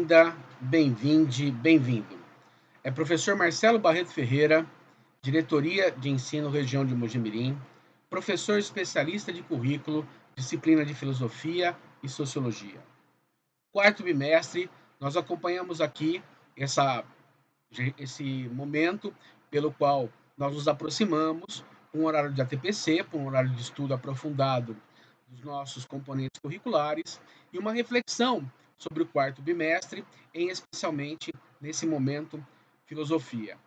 Bem-vinda, bem-vinde, bem-vindo. É professor Marcelo Barreto Ferreira, Diretoria de Ensino Região de Mojimirim, professor especialista de currículo, disciplina de Filosofia e Sociologia. Quarto bimestre, nós acompanhamos aqui esse momento pelo qual nós nos aproximamos, um horário de ATPC, um horário de estudo aprofundado dos nossos componentes curriculares e uma reflexão sobre o quarto bimestre, em especialmente nesse momento filosofia.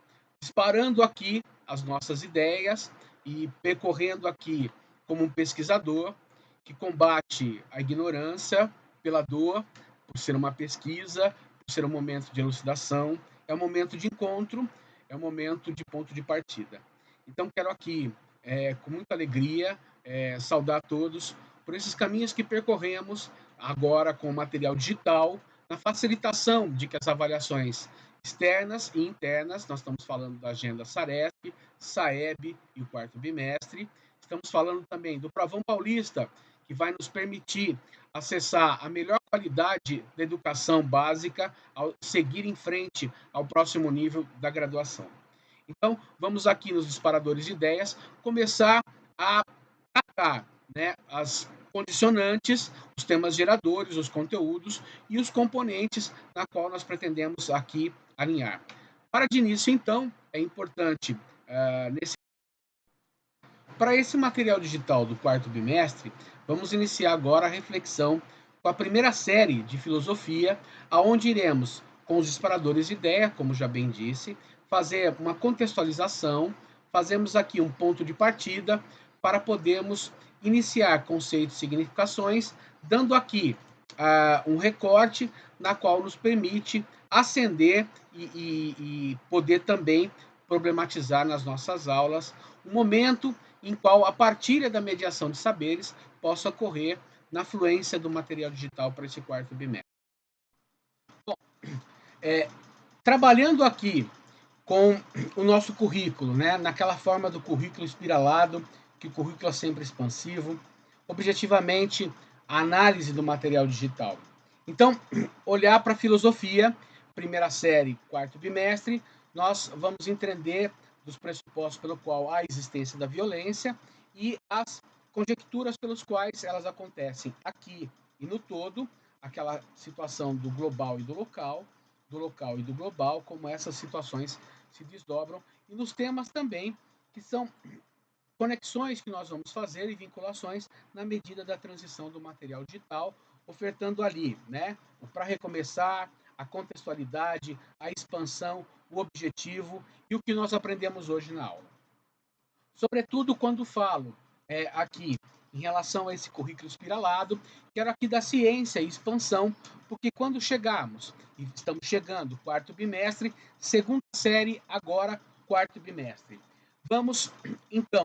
Disparando aqui as nossas ideias e percorrendo aqui como um pesquisador que combate a ignorância pela dor, por ser uma pesquisa, por ser um momento de elucidação, é um momento de encontro, é um momento de ponto de partida. Então, quero aqui, com muita alegria, saudar a todos por esses caminhos que percorremos agora com o material digital, na facilitação de que as avaliações externas e internas, nós estamos falando da agenda Saresp, Saeb e o quarto bimestre, estamos falando também do Provão Paulista, que vai nos permitir acessar a melhor qualidade da educação básica ao seguir em frente ao próximo nível da graduação. Então, vamos aqui nos disparadores de ideias começar a tratar, né, as condicionantes, os temas geradores, os conteúdos e os componentes na qual nós pretendemos aqui alinhar. Para de início, então, é importante, para esse material digital do quarto bimestre, vamos iniciar agora a reflexão com a primeira série de filosofia, aonde iremos, com os disparadores de ideia, como já bem disse, fazer uma contextualização, fazemos aqui um ponto de partida para podermos iniciar conceitos e significações, dando aqui um recorte na qual nos permite ascender e poder também problematizar nas nossas aulas um momento em qual a partilha da mediação de saberes possa ocorrer na fluência do material digital para esse quarto bimestre. Bom, trabalhando aqui com o nosso currículo, né, naquela forma do currículo espiralado, que o currículo é sempre expansivo, objetivamente a análise do material digital. Então, olhar para a filosofia, primeira série, quarto bimestre, nós vamos entender dos pressupostos pelo qual há a existência da violência e as conjecturas pelos quais elas acontecem aqui e no todo, aquela situação do global e do local e do global, como essas situações se desdobram, e nos temas também que são conexões que nós vamos fazer e vinculações na medida da transição do material digital, ofertando ali, né, o para recomeçar, a contextualidade, a expansão, o objetivo e o que nós aprendemos hoje na aula. Sobretudo quando falo aqui em relação a esse currículo espiralado, quero aqui da ciência e expansão, porque quando chegarmos, e estamos chegando, quarto bimestre, segunda série, agora quarto bimestre. Vamos, então,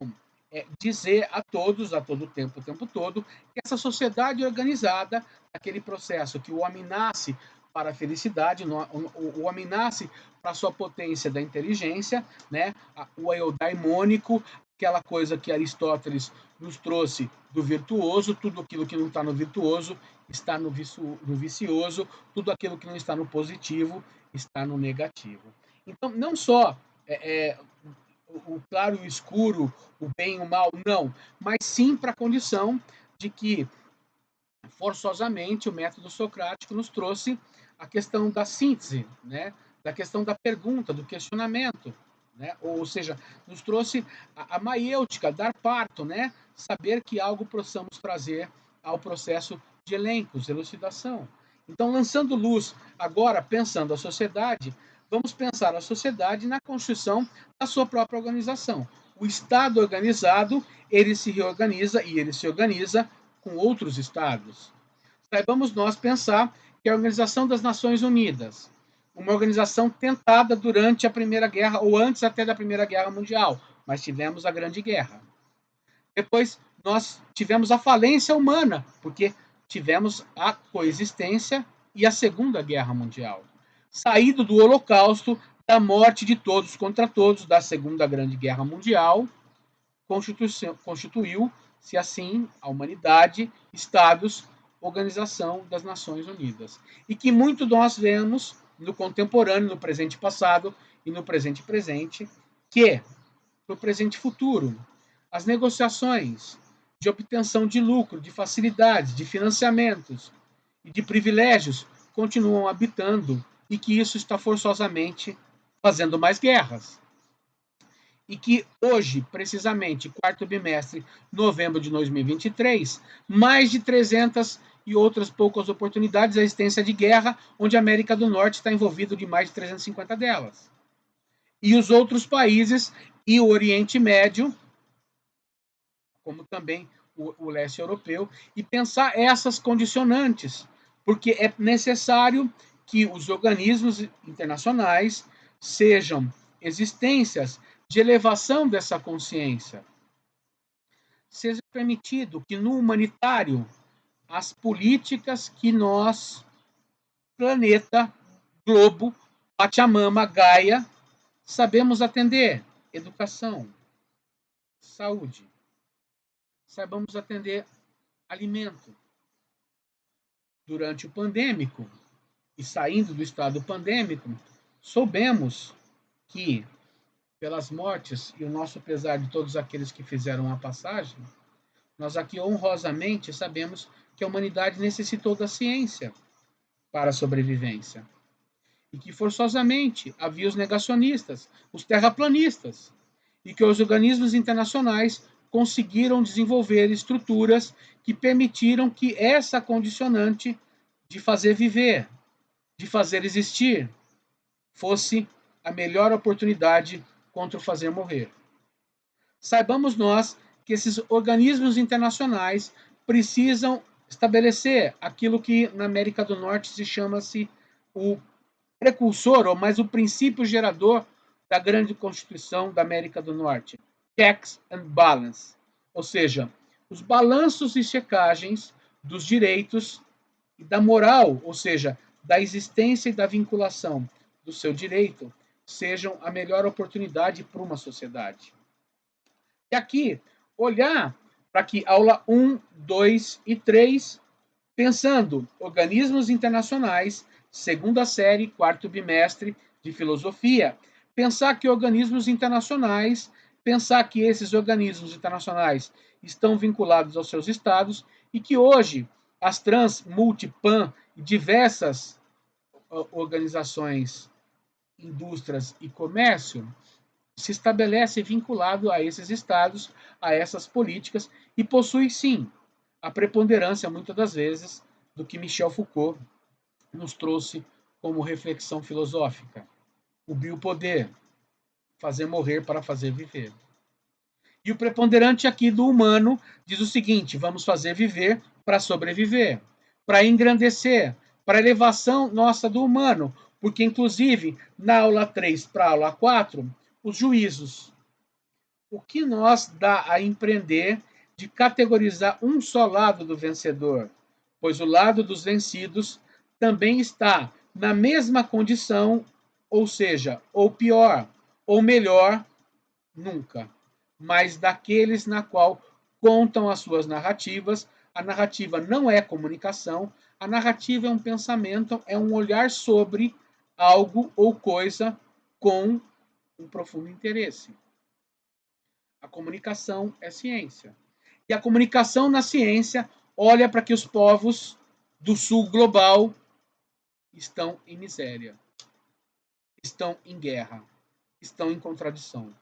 dizer a todos, a todo tempo, o tempo todo, que essa sociedade organizada, aquele processo que o homem nasce para a felicidade, o homem nasce para a sua potência da inteligência, né? O eudaimônico, aquela coisa que Aristóteles nos trouxe do virtuoso, tudo aquilo que não está no virtuoso está no vicioso, tudo aquilo que não está no positivo está no negativo. Então, não só o claro e o escuro, o bem e o mal, não, mas sim para a condição de que, forçosamente, o método socrático nos trouxe a questão da síntese, né? Da questão da pergunta, do questionamento, né? Ou seja, nos trouxe a maiêutica, dar parto, né? Saber que algo possamos trazer ao processo de elencos, elucidação. Então, lançando luz agora, pensando a sociedade, vamos pensar a sociedade na construção da sua própria organização. O Estado organizado, ele se reorganiza e ele se organiza com outros Estados. Saibamos nós pensar que a Organização das Nações Unidas, uma organização tentada durante a Primeira Guerra, ou antes até da Primeira Guerra Mundial, mas tivemos a Grande Guerra. Depois nós tivemos a falência humana, porque tivemos a coexistência e a Segunda Guerra Mundial. Saído do Holocausto, da morte de todos contra todos, da Segunda Grande Guerra Mundial, constituiu-se assim a humanidade, estados Organização das Nações Unidas. E que muito nós vemos no contemporâneo, no presente passado e no presente presente, que no presente futuro, as negociações de obtenção de lucro, de facilidades, de financiamentos e de privilégios continuam habitando e que isso está forçosamente fazendo mais guerras. E que hoje, precisamente, quarto bimestre, novembro de 2023, mais de 300 e outras poucas oportunidades, a existência de guerra, onde a América do Norte está envolvido de mais de 350 delas. E os outros países e o Oriente Médio, como também o leste europeu, e pensar essas condicionantes, porque é necessário que os organismos internacionais sejam existências de elevação dessa consciência. Seja permitido que no humanitário as políticas que nós, planeta, globo, Pachamama, Gaia, sabemos atender, educação, saúde, saibamos atender alimento. Durante o pandêmico e saindo do estado pandêmico, soubemos que, pelas mortes e o nosso pesar de todos aqueles que fizeram a passagem, nós aqui honrosamente sabemos que a humanidade necessitou da ciência para a sobrevivência. E que forçosamente havia os negacionistas, os terraplanistas, e que os organismos internacionais conseguiram desenvolver estruturas que permitiram que essa condicionante de fazer viver, de fazer existir, fosse a melhor oportunidade contra o fazer morrer. Saibamos nós que esses organismos internacionais precisam estabelecer aquilo que na América do Norte se chama-se o precursor, ou mais o princípio gerador da grande Constituição da América do Norte, checks and balance, ou seja, os balanços e checagens dos direitos e da moral, ou seja, da existência e da vinculação do seu direito, sejam a melhor oportunidade para uma sociedade. E aqui, olhar para que aula 1, 2 e 3, pensando organismos internacionais, segunda série, quarto bimestre de filosofia, pensar que organismos internacionais, pensar que esses organismos internacionais estão vinculados aos seus estados e que hoje as trans, multi, pan e diversas organizações, indústrias e comércio se estabelece vinculado a esses estados, a essas políticas, e possui, sim, a preponderância, muitas das vezes, do que Michel Foucault nos trouxe como reflexão filosófica. O biopoder, fazer morrer para fazer viver. E o preponderante aqui do humano diz o seguinte: vamos fazer viver para sobreviver, para engrandecer, para elevação nossa do humano, porque, inclusive, na aula 3 para a aula 4, os juízos. O que nós dá a empreender de categorizar um só lado do vencedor, pois o lado dos vencidos também está na mesma condição, ou seja, ou pior, ou melhor, nunca, mas daqueles na qual contam as suas narrativas. A narrativa não é comunicação, a narrativa é um pensamento, é um olhar sobre algo ou coisa com um profundo interesse. A comunicação é ciência. E a comunicação na ciência olha para que os povos do sul global estão em miséria, estão em guerra, estão em contradição.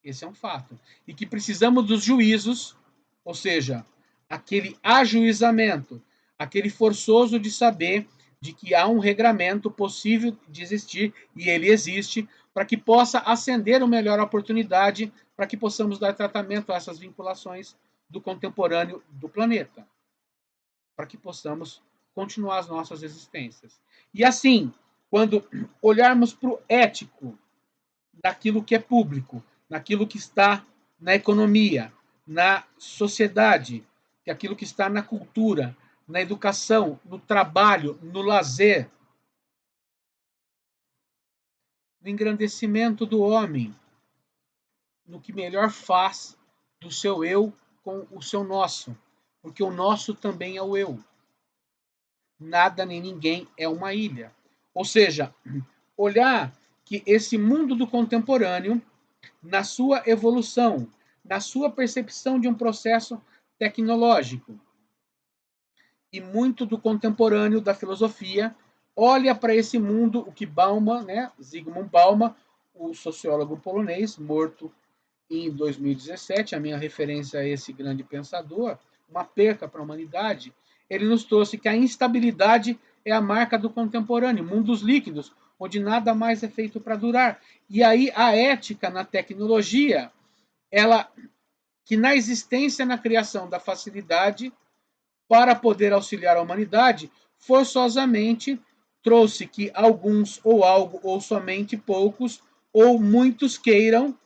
Esse é um fato. E que precisamos dos juízos, ou seja, aquele ajuizamento, aquele forçoso de saber de que há um regramento possível de existir, e ele existe, para que possa acender a melhor oportunidade, para que possamos dar tratamento a essas vinculações do contemporâneo do planeta, para que possamos continuar as nossas existências. E assim, quando olharmos para o ético daquilo que é público, naquilo que está na economia, na sociedade, aquilo que está na cultura, na educação, no trabalho, no lazer, no engrandecimento do homem, no que melhor faz do seu eu com o seu nosso, porque o nosso também é o eu. Nada nem ninguém é uma ilha. Ou seja, olhar que esse mundo do contemporâneo, na sua evolução, na sua percepção de um processo tecnológico, e muito do contemporâneo da filosofia olha para esse mundo, o que Bauman, né, Zygmunt Bauman, o sociólogo polonês, morto em 2017, a minha referência a esse grande pensador, uma perca para a humanidade, ele nos trouxe que a instabilidade é a marca do contemporâneo, mundos líquidos, onde nada mais é feito para durar. E aí a ética na tecnologia, ela que na existência, na criação da facilidade, para poder auxiliar a humanidade, forçosamente trouxe que alguns ou algo ou somente poucos ou muitos queiram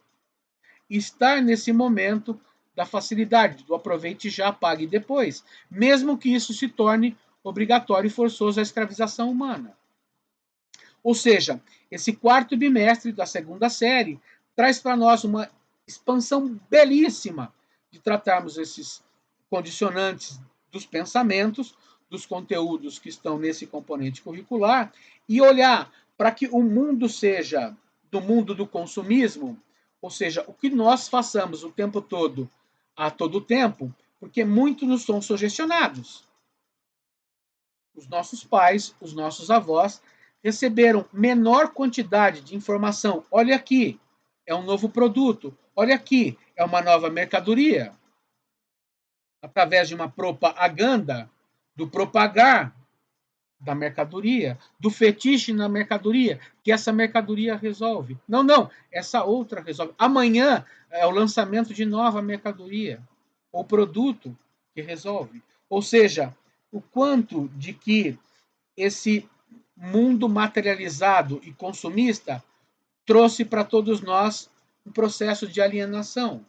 estar nesse momento da facilidade, do aproveite já, pague depois, mesmo que isso se torne obrigatório e forçoso a escravização humana. Ou seja, esse quarto bimestre da segunda série traz para nós uma expansão belíssima de tratarmos esses condicionantes dos pensamentos, dos conteúdos que estão nesse componente curricular e olhar para que o mundo seja do mundo do consumismo, ou seja, o que nós façamos o tempo todo, a todo tempo, porque muitos nos são sugestionados. Os nossos pais, os nossos avós receberam menor quantidade de informação. Olha aqui, é um novo produto. Olha aqui, é uma nova mercadoria. Através de uma propaganda, do propagar da mercadoria, do fetiche na mercadoria, que essa mercadoria resolve. Não, não, essa outra resolve. Amanhã é o lançamento de nova mercadoria ou produto que resolve. Ou seja, o quanto de que esse mundo materializado e consumista trouxe para todos nós um processo de alienação.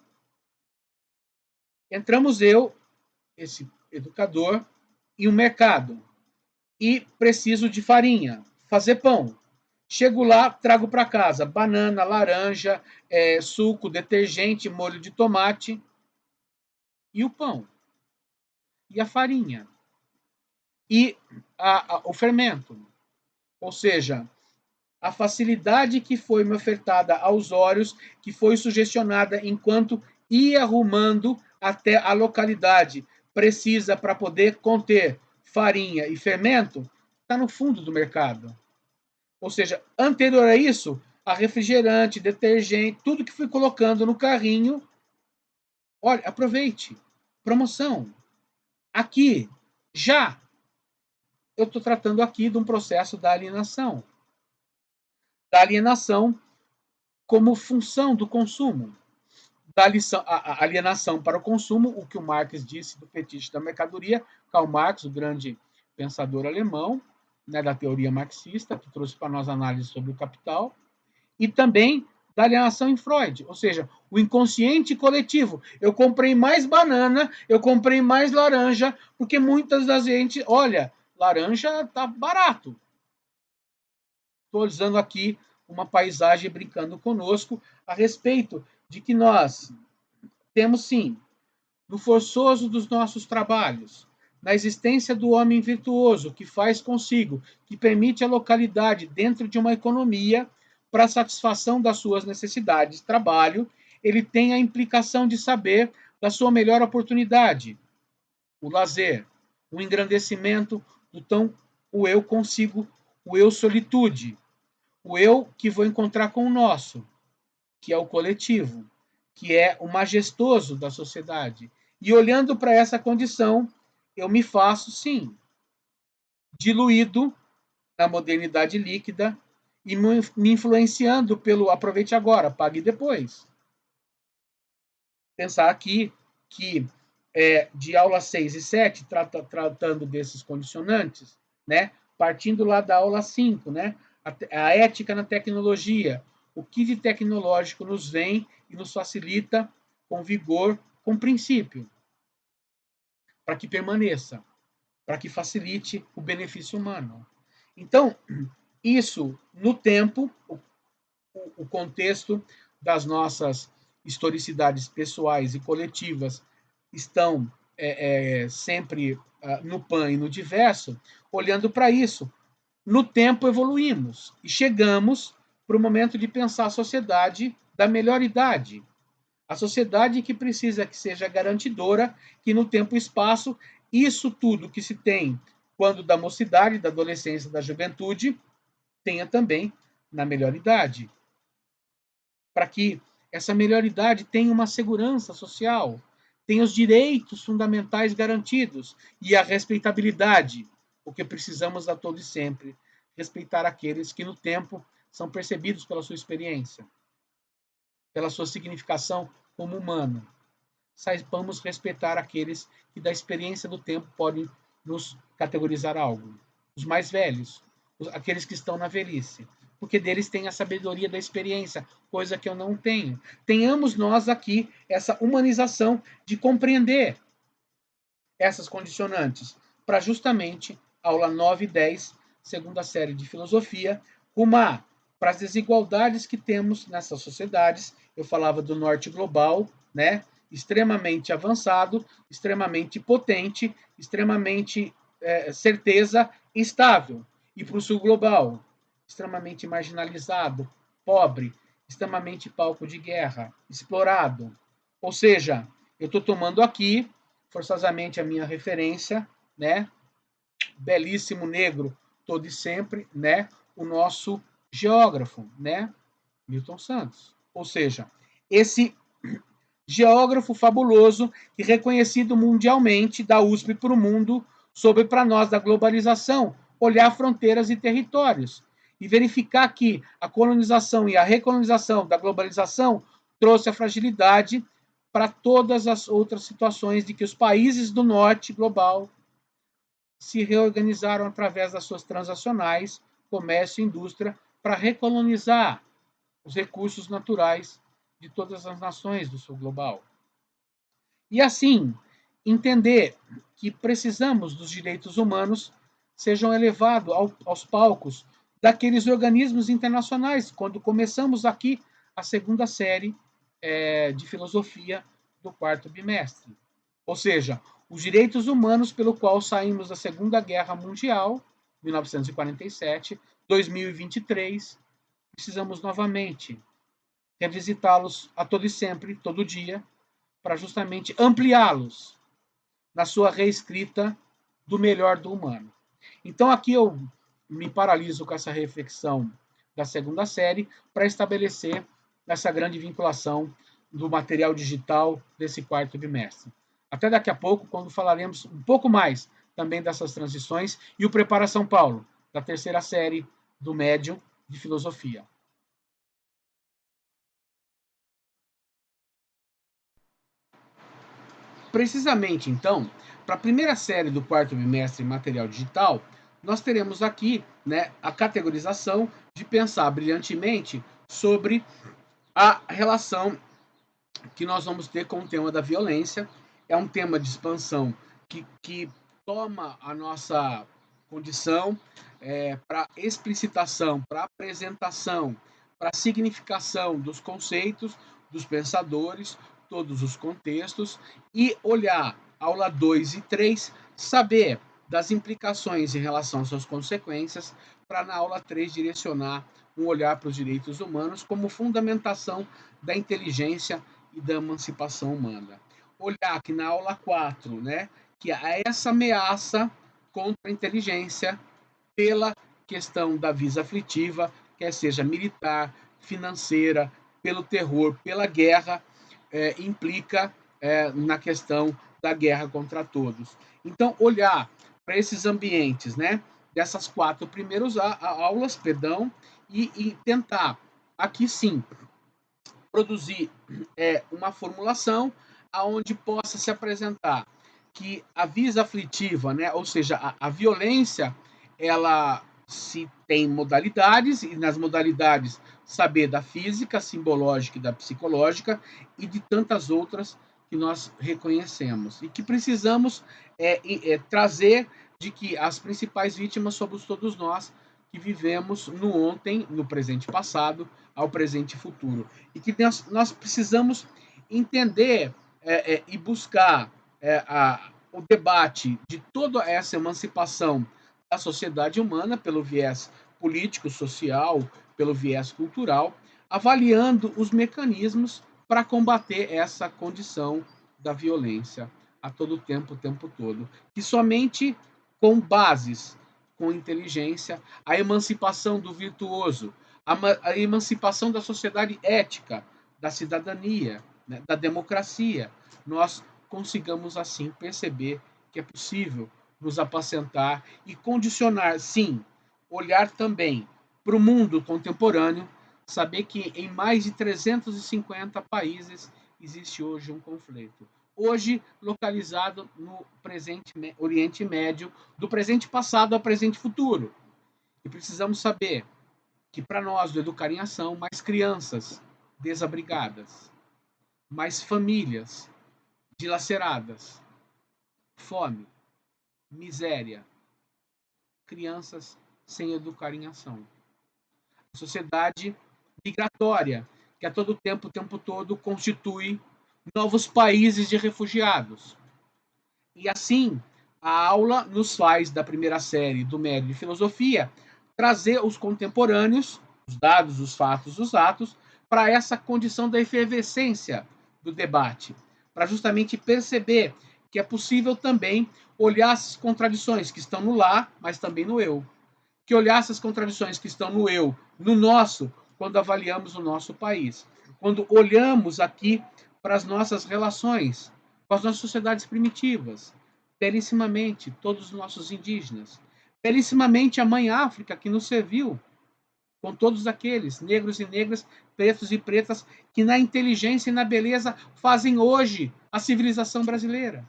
Entramos eu, esse educador, em um mercado e preciso de farinha, fazer pão. Chego lá, trago para casa banana, laranja, suco, detergente, molho de tomate e o pão. E a farinha. E o fermento. Ou seja, a facilidade que foi me ofertada aos olhos, que foi sugestionada enquanto ia arrumando até a localidade precisa para poder conter farinha e fermento, está no fundo do mercado. Ou seja, anterior a isso, a refrigerante, detergente, tudo que fui colocando no carrinho, olha, aproveite, promoção, aqui, já. Eu estou tratando aqui de um processo da alienação como função do consumo, da alienação para o consumo, o que o Marx disse do fetiche da mercadoria, Karl Marx, o grande pensador alemão, né, da teoria marxista, que trouxe para nós análise sobre o capital, e também da alienação em Freud, ou seja, o inconsciente coletivo. Eu comprei mais banana, eu comprei mais laranja, porque muitas das gente, olha, laranja está barato. Estou usando aqui uma paisagem brincando conosco a respeito de que nós temos, sim, no forçoso dos nossos trabalhos, na existência do homem virtuoso, que faz consigo, que permite a localidade dentro de uma economia para a satisfação das suas necessidades de trabalho, ele tem a implicação de saber da sua melhor oportunidade, o lazer, o engrandecimento do tão o eu consigo, o eu solitude, o eu que vou encontrar com o nosso, que é o coletivo, que é o majestoso da sociedade. E olhando para essa condição, eu me faço, sim, diluído na modernidade líquida e me influenciando pelo aproveite agora, pague depois. Pensar aqui que de aula 6 e 7, tratando desses condicionantes, né, partindo lá da aula 5, né, a ética na tecnologia, o que de tecnológico nos vem e nos facilita com vigor, com princípio, para que permaneça, para que facilite o benefício humano. Então, isso, no tempo, o contexto das nossas historicidades pessoais e coletivas estão sempre no pan e no diverso, olhando para isso. No tempo evoluímos e chegamos para o momento de pensar a sociedade da melhor idade. A sociedade que precisa que seja garantidora, que no tempo e espaço, isso tudo que se tem quando da mocidade, da adolescência, da juventude, tenha também na melhor idade. Para que essa melhor idade tenha uma segurança social, tenha os direitos fundamentais garantidos e a respeitabilidade, porque precisamos a todo e sempre respeitar aqueles que no tempo são percebidos pela sua experiência, pela sua significação como humano. Saibamos respeitar aqueles que da experiência do tempo podem nos categorizar algo. Os mais velhos, aqueles que estão na velhice, porque deles tem a sabedoria da experiência, coisa que eu não tenho. Tenhamos nós aqui essa humanização de compreender essas condicionantes, para justamente aula 9 e 10, segunda série de filosofia, rumar para as desigualdades que temos nessas sociedades. Eu falava do norte global, né? Extremamente avançado, extremamente potente, extremamente certeza estável. E para o sul global, extremamente marginalizado, pobre, extremamente palco de guerra, explorado. Ou seja, eu estou tomando aqui forçosamente a minha referência, né? Belíssimo negro, todo e sempre, né? O nosso geógrafo, né? Milton Santos. Ou seja, esse geógrafo fabuloso e reconhecido mundialmente da USP para o mundo sobre para nós da globalização, olhar fronteiras e territórios e verificar que a colonização e a recolonização da globalização trouxe a fragilidade para todas as outras situações de que os países do norte global se reorganizaram através das suas transacionais, comércio e indústria, para recolonizar os recursos naturais de todas as nações do sul global. E assim, entender que precisamos dos direitos humanos sejam elevados aos palcos daqueles organismos internacionais, quando começamos aqui a segunda série de filosofia do quarto bimestre. Ou seja, os direitos humanos pelo qual saímos da Segunda Guerra Mundial, 1947, 2023, precisamos novamente revisitá-los a todo e sempre, todo dia, para justamente ampliá-los na sua reescrita do melhor do humano. Então aqui eu me paraliso com essa reflexão da segunda série para estabelecer essa grande vinculação do material digital desse quarto bimestre. Até daqui a pouco, quando falaremos um pouco mais também dessas transições e o Prepara São Paulo, da terceira série do médium de filosofia. Precisamente, então, para a primeira série do quarto bimestre em material digital, nós teremos aqui, né, a categorização de pensar brilhantemente sobre a relação que nós vamos ter com o tema da violência. É um tema de expansão que toma a nossa condição para explicitação, para apresentação, para significação dos conceitos, dos pensadores, todos os contextos, e olhar aula 2 e 3, saber das implicações em relação às suas consequências, para na aula 3 direcionar um olhar para os direitos humanos como fundamentação da inteligência e da emancipação humana. Olhar que na aula 4, né, que há essa ameaça contra a inteligência pela questão da visa aflitiva, quer seja militar, financeira, pelo terror, pela guerra, implica na questão da guerra contra todos. Então, olhar para esses ambientes, né, dessas 4 primeiras aulas, perdão, e tentar, aqui sim, produzir uma formulação aonde possa se apresentar que a visa aflitiva, né, ou seja, a violência, ela se tem modalidades, e nas modalidades saber da física, simbológica e da psicológica, e de tantas outras que nós reconhecemos. E que precisamos trazer de que as principais vítimas somos todos nós que vivemos no ontem, no presente passado, ao presente e futuro. E que nós precisamos entender e buscar o debate de toda essa emancipação da sociedade humana pelo viés político, social, pelo viés cultural, avaliando os mecanismos para combater essa condição da violência a todo tempo, o tempo todo. Que somente com bases, com inteligência, a emancipação do virtuoso, a emancipação da sociedade ética, da cidadania, né, da democracia, nós consigamos assim perceber que é possível nos apacentar e condicionar, sim, olhar também para o mundo contemporâneo, saber que em mais de 350 países existe hoje um conflito. Hoje localizado no presente Oriente Médio, do presente passado ao presente futuro. E precisamos saber que para nós do Educar em Ação, mais crianças desabrigadas, mais famílias dilaceradas, fome, miséria, crianças sem educar em ação. A sociedade migratória, que a todo tempo, o tempo todo, constitui novos países de refugiados. E assim, a aula nos faz, da primeira série do médio de filosofia, trazer os contemporâneos, os dados, os fatos, os atos, para essa condição da efervescência do debate, para justamente perceber que é possível também olhar essas contradições que estão no lá, mas também no eu. Que olhar essas contradições que estão no eu, no nosso, quando avaliamos o nosso país. Quando olhamos aqui para as nossas relações com as nossas sociedades primitivas, belíssimamente todos os nossos indígenas, belíssimamente a mãe África que nos serviu, com todos aqueles negros e negras, pretos e pretas, que na inteligência e na beleza fazem hoje a civilização brasileira.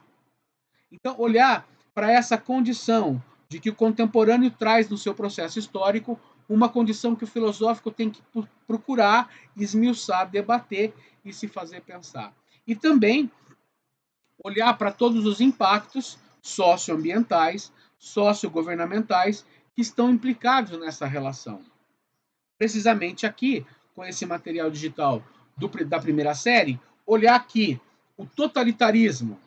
Então, olhar para essa condição de que o contemporâneo traz no seu processo histórico uma condição que o filosófico tem que procurar, esmiuçar, debater e se fazer pensar. E também olhar para todos os impactos socioambientais, sociogovernamentais que estão implicados nessa relação. Precisamente aqui, com esse material digital da primeira série, olhar aqui o totalitarismo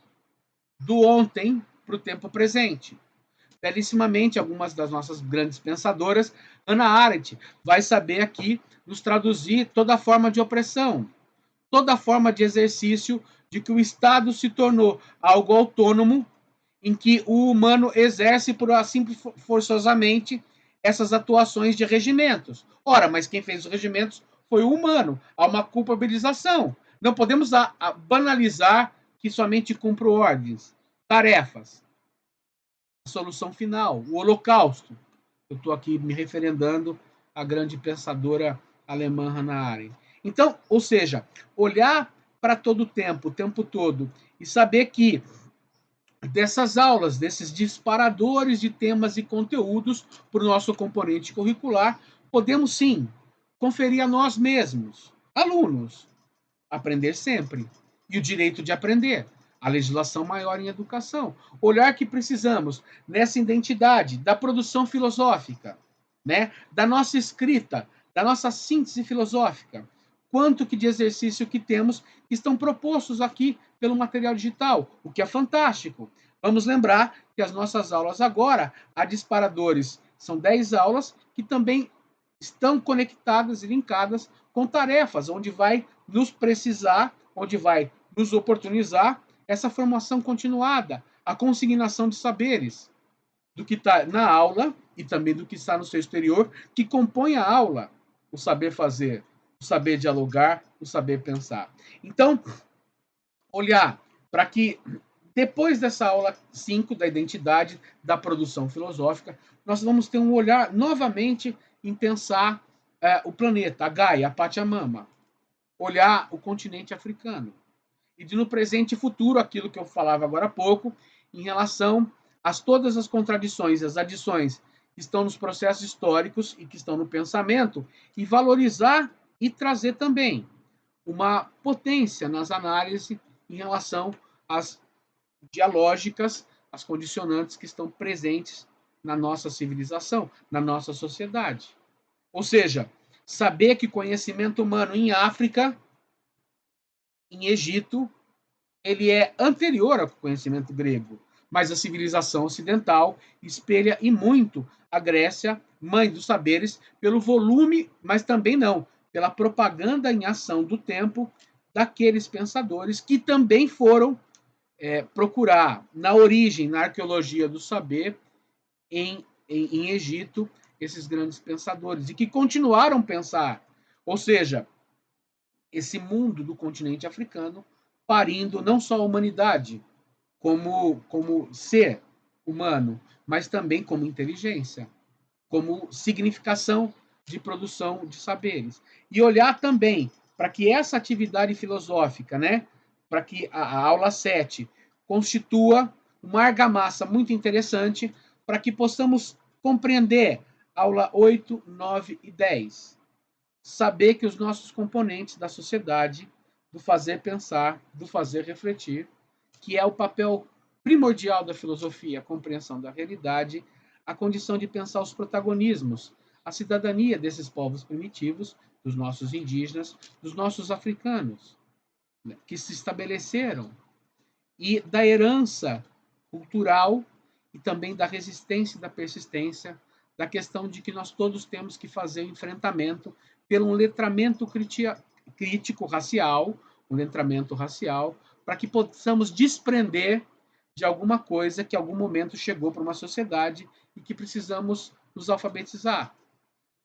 do ontem para o tempo presente. Belíssimamente, algumas das nossas grandes pensadoras, Hannah Arendt vai saber aqui nos traduzir toda forma de opressão, toda forma de exercício de que o Estado se tornou algo autônomo, em que o humano exerce por assim forçosamente essas atuações de regimentos. Ora, mas quem fez os regimentos foi o humano. Há uma culpabilização. Não podemos banalizar que somente cumpro ordens, tarefas. A solução final, o Holocausto. Eu estou aqui me referendando à grande pensadora alemã Hannah Arendt. Então, ou seja, olhar para todo o tempo todo, e saber que dessas aulas, desses disparadores de temas e conteúdos para o nosso componente curricular, podemos sim conferir a nós mesmos, alunos, aprender sempre. E o direito de aprender, a legislação maior em educação. Olhar que precisamos nessa identidade da produção filosófica, né? Da nossa escrita, da nossa síntese filosófica. Quanto que de exercício que temos que estão propostos aqui pelo material digital, o que é fantástico. Vamos lembrar que as nossas aulas agora, a disparadores, são 10 aulas que também estão conectadas e linkadas com tarefas, onde vai nos precisar, onde vai nos oportunizar essa formação continuada, a consignação de saberes, do que está na aula e também do que está no seu exterior, que compõe a aula, o saber fazer, o saber dialogar, o saber pensar. Então, olhar para que depois dessa aula 5 da identidade da produção filosófica, nós vamos ter um olhar novamente em pensar o planeta, a Gaia, a Pachamama, olhar o continente africano. E de no presente e futuro, aquilo que eu falava agora há pouco, em relação a todas as contradições, as adições que estão nos processos históricos e que estão no pensamento, e valorizar e trazer também uma potência nas análises em relação às dialógicas, às condicionantes que estão presentes na nossa civilização, na nossa sociedade. Ou seja, saber que conhecimento humano em África, em Egito, ele é anterior ao conhecimento grego, mas a civilização ocidental espelha e muito a Grécia, mãe dos saberes, pelo volume, mas também não, pela propaganda em ação do tempo daqueles pensadores que também foram procurar na origem, na arqueologia do saber, em Egito, esses grandes pensadores, e que continuaram a pensar. Ou seja, esse mundo do continente africano parindo não só a humanidade como ser humano, mas também como inteligência, como significação de produção de saberes. E olhar também para que essa atividade filosófica, né, para que a aula 7 constitua uma argamassa muito interessante para que possamos compreender aula 8, 9 e 10. Saber que os nossos componentes da sociedade, do fazer pensar, do fazer refletir, que é o papel primordial da filosofia, a compreensão da realidade, a condição de pensar os protagonismos, a cidadania desses povos primitivos, dos nossos indígenas, dos nossos africanos, né, que se estabeleceram, e da herança cultural e também da resistência e da persistência, da questão de que nós todos temos que fazer o enfrentamento pelo letramento crítico racial, um letramento racial, para que possamos desprender de alguma coisa que em algum momento chegou para uma sociedade e que precisamos nos alfabetizar,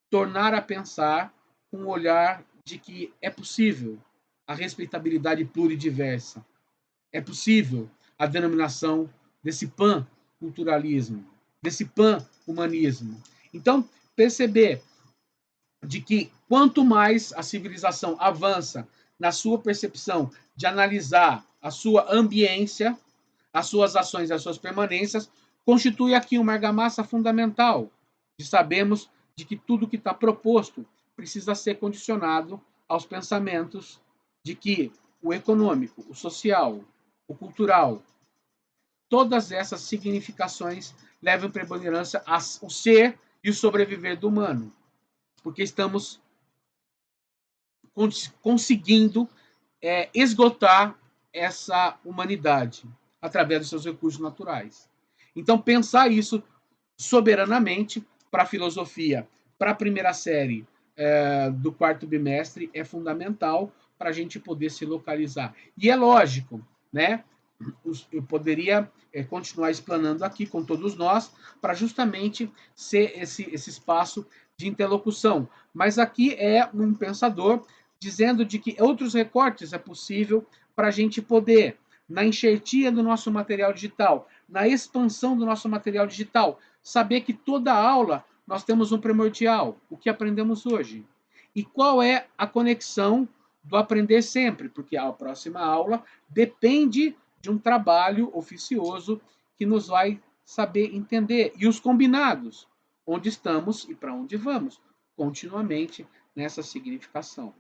tornar a pensar com um olhar de que é possível a respeitabilidade pluridiversa, é possível a denominação desse pan-culturalismo, desse pan-humanismo. Então, perceber de que quanto mais a civilização avança na sua percepção de analisar a sua ambiência, as suas ações e as suas permanências, constitui aqui uma argamassa fundamental de sabermos de que tudo que está proposto precisa ser condicionado aos pensamentos de que o econômico, o social, o cultural, todas essas significações levam em preponderância o ser e o sobreviver do humano, porque estamos conseguindo esgotar essa humanidade através dos seus recursos naturais. Então, pensar isso soberanamente para a filosofia, para a primeira série do quarto bimestre, é fundamental para a gente poder se localizar. E é lógico, né? Eu poderia continuar explanando aqui com todos nós, para justamente ser esse espaço de interlocução. Mas aqui é um pensador dizendo de que outros recortes é possível para a gente poder, na enxertia do nosso material digital, na expansão do nosso material digital, saber que toda aula nós temos um primordial, o que aprendemos hoje. E qual é a conexão do aprender sempre? Porque a próxima aula depende de um trabalho oficioso que nos vai saber entender. E os combinados, onde estamos e para onde vamos, continuamente nessa significação.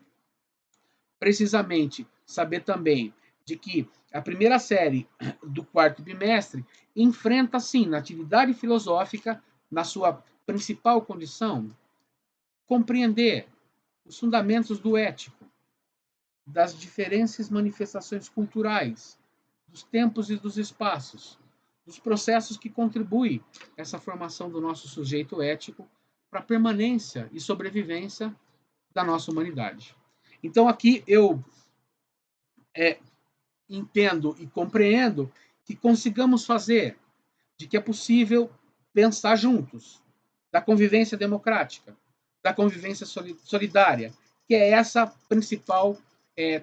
Precisamente, saber também de que a primeira série do quarto bimestre enfrenta, sim, na atividade filosófica, na sua principal condição, compreender os fundamentos do ético, das diferentes manifestações culturais, dos tempos e dos espaços, dos processos que contribuem a essa formação do nosso sujeito ético para a permanência e sobrevivência da nossa humanidade. Então, aqui eu entendo e compreendo que consigamos fazer, de que é possível pensar juntos, da convivência democrática, da convivência solidária, que é essa principal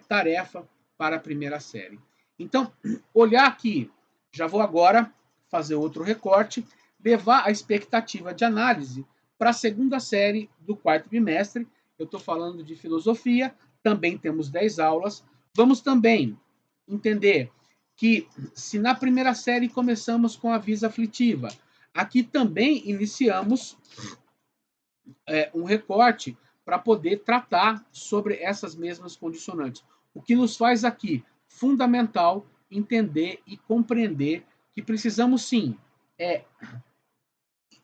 tarefa para a primeira série. Então, olhar aqui, já vou agora fazer outro recorte, levar a expectativa de análise para a segunda série do quarto bimestre. Eu estou falando de filosofia, também temos 10 aulas. Vamos também entender que, se na primeira série começamos com a vis aflitiva, aqui também iniciamos um recorte para poder tratar sobre essas mesmas condicionantes. O que nos faz aqui fundamental entender e compreender que precisamos sim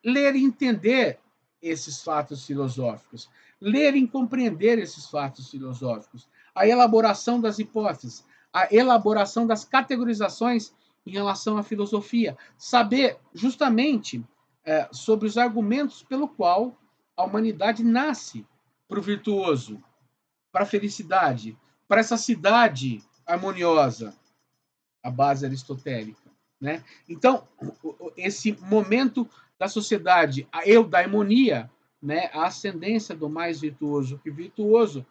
ler e entender esses fatos filosóficos, ler e compreender esses fatos filosóficos, a elaboração das hipóteses, a elaboração das categorizações em relação à filosofia, saber justamente sobre os argumentos pelo qual a humanidade nasce para o virtuoso, para a felicidade, para essa cidade harmoniosa, a base aristotélica, né? Então, esse momento da sociedade, a eudaimonia, né, a ascendência do mais virtuoso que virtuoso,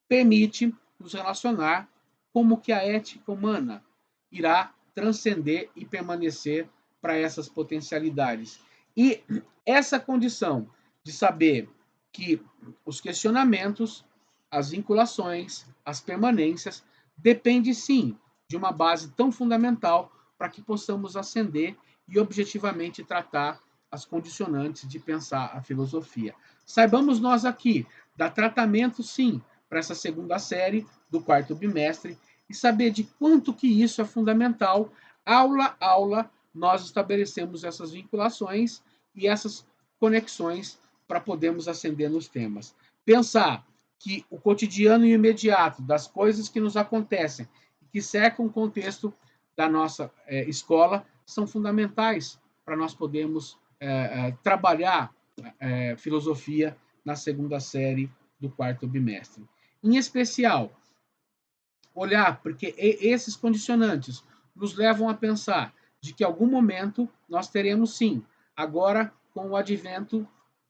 permite nos relacionar como que a ética humana irá transcender e permanecer para essas potencialidades. E essa condição de saber que os questionamentos, as vinculações, as permanências, depende sim de uma base tão fundamental para que possamos ascender e objetivamente tratar as condicionantes de pensar a filosofia. Saibamos nós aqui dar tratamento, sim, para essa segunda série do quarto bimestre e saber de quanto que isso é fundamental. Aula a aula, nós estabelecemos essas vinculações e essas conexões para podermos ascender nos temas. Pensar que o cotidiano e o imediato das coisas que nos acontecem, que cercam o contexto da nossa escola, são fundamentais para nós podermos trabalhar filosofia na segunda série do quarto bimestre. Em especial, olhar, porque esses condicionantes nos levam a pensar de que em algum momento nós teremos sim, agora com o advento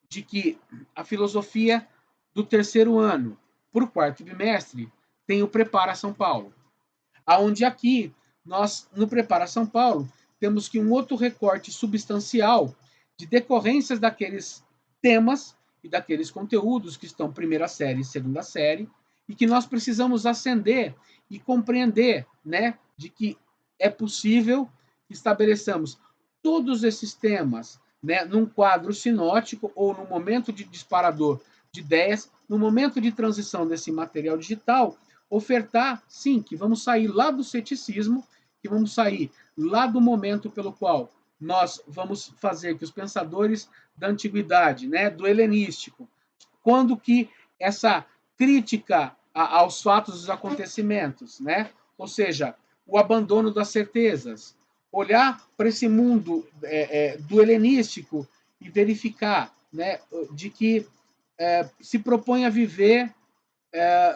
de que a filosofia do terceiro ano para o quarto bimestre tem o Prepara São Paulo, aonde aqui nós no Prepara São Paulo temos que um outro recorte substancial de decorrências daqueles temas e daqueles conteúdos que estão primeira série e segunda série e que nós precisamos ascender e compreender, né, de que é possível que estabeleçamos todos esses temas, né, num quadro sinótico ou no momento de disparador de ideias, no momento de transição desse material digital, ofertar, sim, que vamos sair lá do ceticismo, que vamos sair lá do momento pelo qual nós vamos fazer que os pensadores da antiguidade, né, do helenístico, quando que essa crítica aos fatos dos acontecimentos, né, ou seja, o abandono das certezas, olhar para esse mundo do helenístico e verificar, né, de que se propõe a viver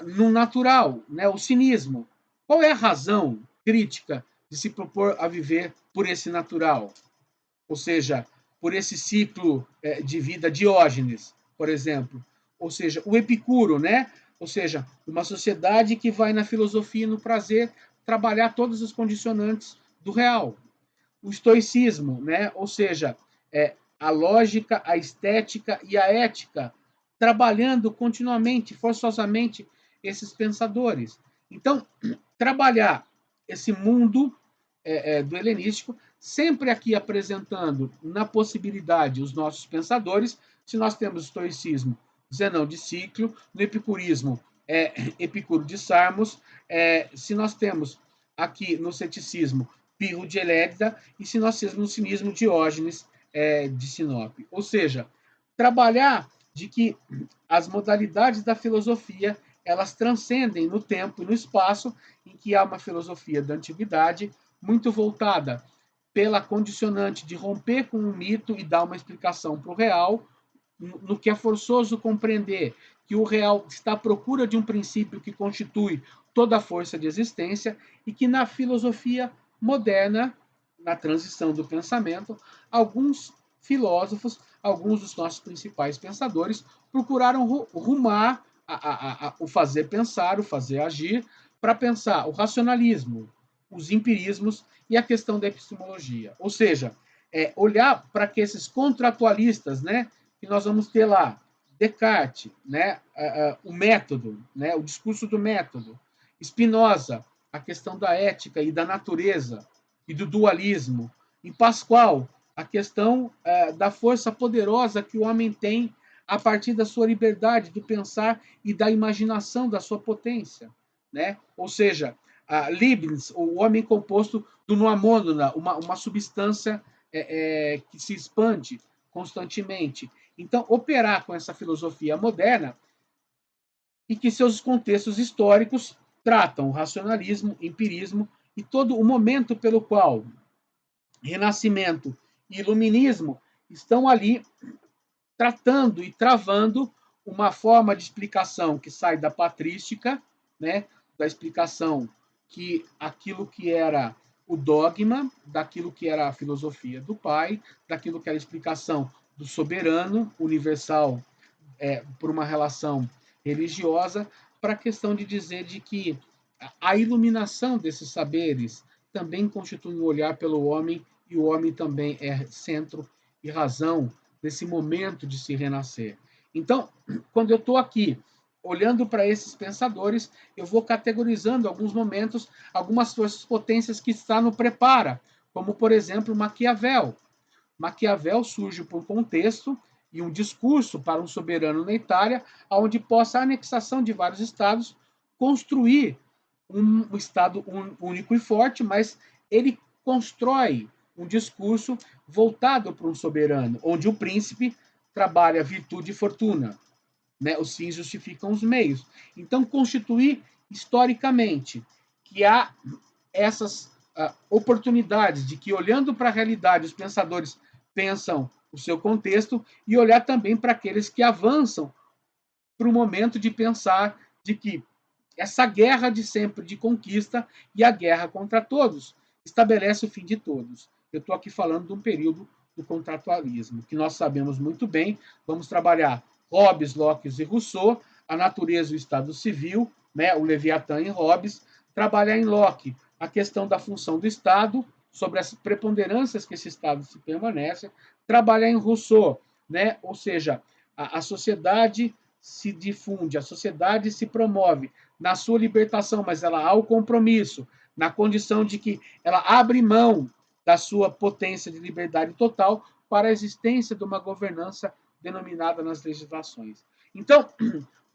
no natural, né, o cinismo. Qual é a razão crítica de se propor a viver por esse natural? Ou seja, por esse ciclo de vida Diógenes, por exemplo. Ou seja, o Epicuro, né? Ou seja, uma sociedade que vai na filosofia e no prazer trabalhar todas as condicionantes do real. O estoicismo, né? Ou seja, a lógica, a estética e a ética trabalhando continuamente, forçosamente, esses pensadores. Então, trabalhar esse mundo do helenístico, sempre aqui apresentando na possibilidade os nossos pensadores. Se nós temos o estoicismo, Zenão de Ciclo, no epicurismo, Epicuro de Samos, se nós temos aqui no ceticismo, Pirro de Elégida, e se nós temos no cinismo, Diógenes de Sinope. Ou seja, trabalhar de que as modalidades da filosofia elas transcendem no tempo e no espaço, em que há uma filosofia da antiguidade muito voltada pela condicionante de romper com o mito e dar uma explicação para o real, no que é forçoso compreender que o real está à procura de um princípio que constitui toda a força de existência e que na filosofia moderna, na transição do pensamento, alguns filósofos, alguns dos nossos principais pensadores, procuraram rumar o fazer pensar, o fazer agir, para pensar o racionalismo, os empirismos e a questão da epistemologia. Ou seja, olhar para que esses contratualistas, né, que nós vamos ter lá, Descartes, né, o método, né, o discurso do método, Spinoza, a questão da ética e da natureza e do dualismo, e Pascoal, a questão da força poderosa que o homem tem a partir da sua liberdade de pensar e da imaginação da sua potência, né? Ou seja, Leibniz, o homem composto do noamônona, uma substância que se expande constantemente. Então, operar com essa filosofia moderna e que seus contextos históricos tratam o racionalismo, empirismo e todo o momento pelo qual Renascimento e Iluminismo estão ali tratando e travando uma forma de explicação que sai da patrística, né, da explicação que aquilo que era o dogma, daquilo que era a filosofia do pai, daquilo que era a explicação do soberano universal por uma relação religiosa, para a questão de dizer de que a iluminação desses saberes também constitui um olhar pelo homem e o homem também é centro e razão desse momento de se renascer. Então, quando eu estou aqui olhando para esses pensadores, eu vou categorizando alguns momentos, algumas forças potências que está no prepara, como, por exemplo, Maquiavel. Maquiavel surge por contexto e um discurso para um soberano na Itália, onde possa a anexação de vários estados construir um estado único e forte, mas ele constrói um discurso voltado para um soberano, onde o príncipe trabalha virtude e fortuna, né? Os fins justificam os meios. Então, constituir historicamente que há essas oportunidades de que, olhando para a realidade, os pensadores pensam o seu contexto e olhar também para aqueles que avançam para o momento de pensar de que essa guerra de sempre de conquista e a guerra contra todos estabelece o fim de todos. Eu estou aqui falando de um período do contratualismo, que nós sabemos muito bem. Vamos trabalhar Hobbes, Locke e Rousseau, a natureza e o estado civil, né, o Leviatã em Hobbes, trabalhar em Locke a questão da função do Estado, sobre as preponderâncias que esse Estado se permanece, trabalhar em Rousseau, né, ou seja, a sociedade se difunde, a sociedade se promove na sua libertação, mas ela há o compromisso, na condição de que ela abre mão da sua potência de liberdade total para a existência de uma governança denominada nas legislações. Então,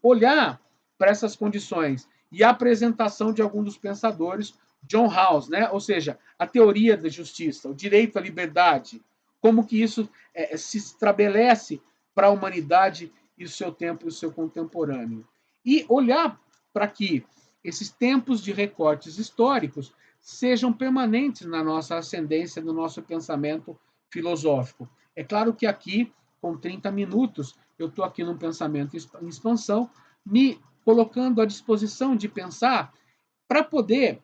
olhar para essas condições e a apresentação de alguns dos pensadores, John Rawls, né? Ou seja, a teoria da justiça, o direito à liberdade, como que isso se estabelece para a humanidade e o seu tempo e o seu contemporâneo. E olhar para que esses tempos de recortes históricos sejam permanentes na nossa ascendência, no nosso pensamento filosófico. É claro que aqui, com 30 minutos, eu estou aqui num pensamento em expansão, me colocando à disposição de pensar para poder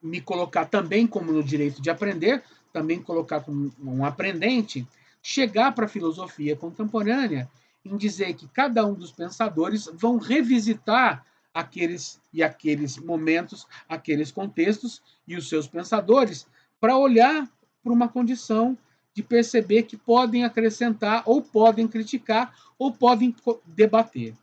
me colocar também como no direito de aprender, também colocar como um aprendente, chegar para a filosofia contemporânea em dizer que cada um dos pensadores vão revisitar aqueles momentos, aqueles contextos e os seus pensadores para olhar para uma condição de perceber que podem acrescentar ou podem criticar ou podem debater.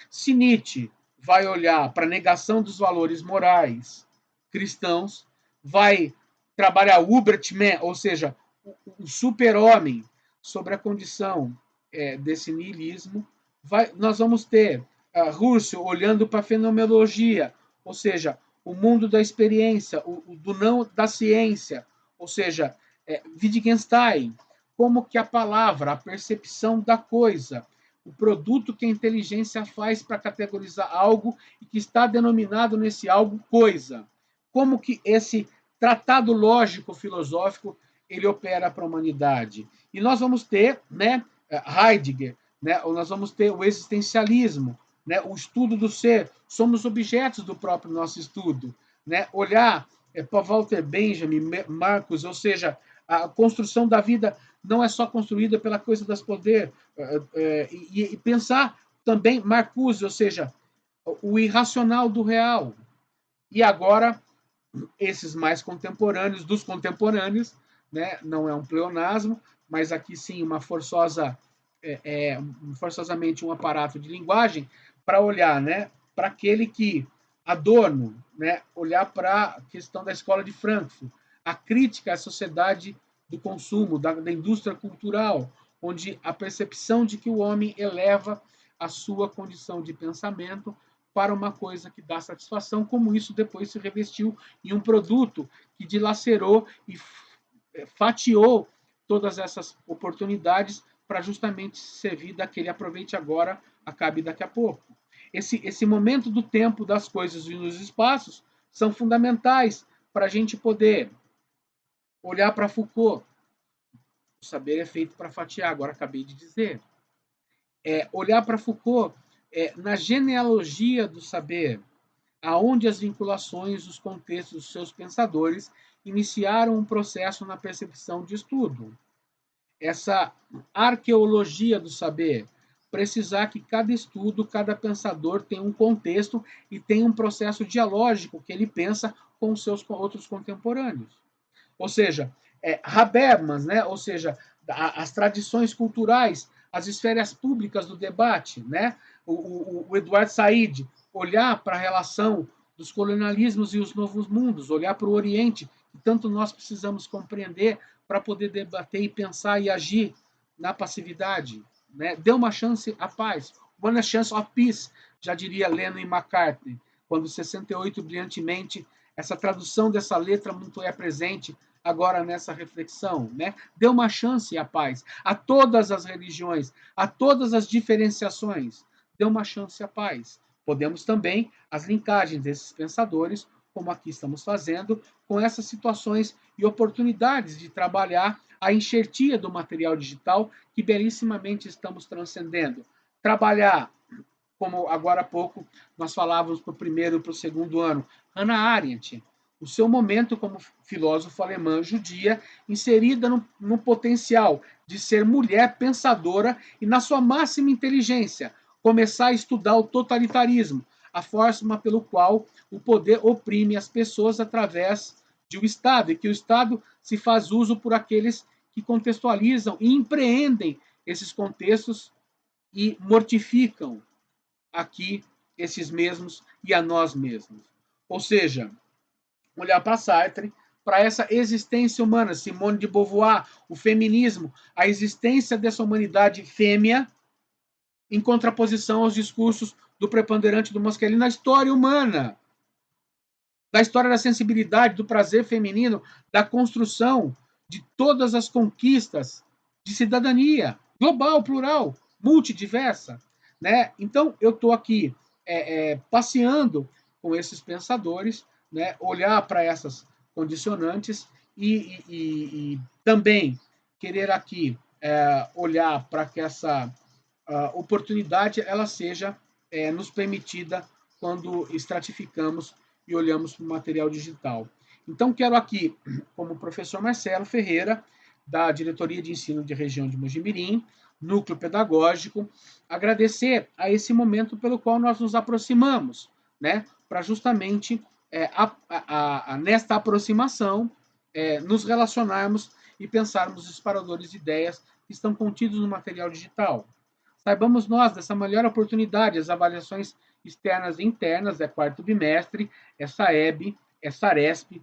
Se Nietzsche vai olhar para a negação dos valores morais cristãos, vai trabalhar o Ubertman, ou seja, o super-homem, sobre a condição desse niilismo. Nós vamos ter Russell olhando para a fenomenologia, ou seja, o mundo da experiência, do não da ciência, ou seja, Wittgenstein, como que a palavra, a percepção da coisa, o produto que a inteligência faz para categorizar algo e que está denominado nesse algo coisa. Como que esse tratado lógico filosófico ele opera para a humanidade. E nós vamos ter, né, Heidegger, né, ou nós vamos ter o existencialismo, né, o estudo do ser. Somos objetos do próprio nosso estudo, né? Olhar para Walter Benjamin, Marcos, ou seja, a construção da vida não é só construída pela coisa das poder, e pensar também Marcuse, ou seja, o irracional do real. E agora esses mais contemporâneos dos contemporâneos, né? Não é um pleonasmo, mas aqui sim uma forçosamente um aparato de linguagem para olhar, né? Para aquele que Adorno, né? Olhar para a questão da escola de Frankfurt, a crítica à sociedade do consumo, da indústria cultural, onde a percepção de que o homem eleva a sua condição de pensamento para uma coisa que dá satisfação, como isso depois se revestiu em um produto que dilacerou e fatiou todas essas oportunidades para justamente servir daquele aproveite agora, acabe daqui a pouco. esse momento do tempo, das coisas e dos espaços são fundamentais para a gente poder olhar para Foucault. O saber é feito para fatiar, agora acabei de dizer. Olhar para Foucault na genealogia do saber, aonde as vinculações, os contextos dos seus pensadores iniciaram um processo na percepção de estudo. Essa arqueologia do saber, precisar que cada estudo, cada pensador tem um contexto e tem um processo dialógico que ele pensa com os seus outros contemporâneos. Ou seja, Habermas, né? Ou seja, as tradições culturais, as esferas públicas do debate, né? O Eduardo Said, olhar para a relação dos colonialismos e os novos mundos, olhar para o Oriente, que tanto nós precisamos compreender para poder debater e pensar e agir na passividade. Né? Dê uma chance à paz. One chance of peace, já diria Lennon e McCartney, quando 68 brilhantemente, essa tradução dessa letra muito é presente agora nessa reflexão, né? Dê uma chance à paz, a todas as religiões, a todas as diferenciações. Dê uma chance à paz. Podemos também as linkagens desses pensadores, como aqui estamos fazendo, com essas situações e oportunidades de trabalhar a enxertia do material digital que belíssimamente estamos transcendendo. Trabalhar, como agora há pouco nós falávamos para o primeiro e para o segundo ano, Hannah Arendt, o seu momento como filósofo alemã judia, inserida no potencial de ser mulher pensadora e na sua máxima inteligência, começar a estudar o totalitarismo, a forma pelo qual o poder oprime as pessoas através de um Estado, e que o Estado se faz uso por aqueles que contextualizam e empreendem esses contextos e mortificam aqui esses mesmos e a nós mesmos. Ou seja, olhar para Sartre, para essa existência humana, Simone de Beauvoir, o feminismo, a existência dessa humanidade fêmea, em contraposição aos discursos do preponderante do masculino na história humana, da história da sensibilidade, do prazer feminino, da construção de todas as conquistas de cidadania global, plural, multidiversa. Né? Então, eu estou aqui passeando com esses pensadores, né? Olhar para essas condicionantes e também querer aqui olhar para que essa oportunidade ela seja nos permitida quando estratificamos e olhamos para o material digital. Então, quero aqui, como professor Marcelo Ferreira, da Diretoria de Ensino de Região de Mojimirim, Núcleo Pedagógico, agradecer a esse momento pelo qual nós nos aproximamos, né, para justamente nesta aproximação nos relacionarmos e pensarmos os disparadores de ideias que estão contidos no material digital. Saibamos nós dessa melhor oportunidade, as avaliações externas e internas, quarto bimestre, Saeb, Saresp,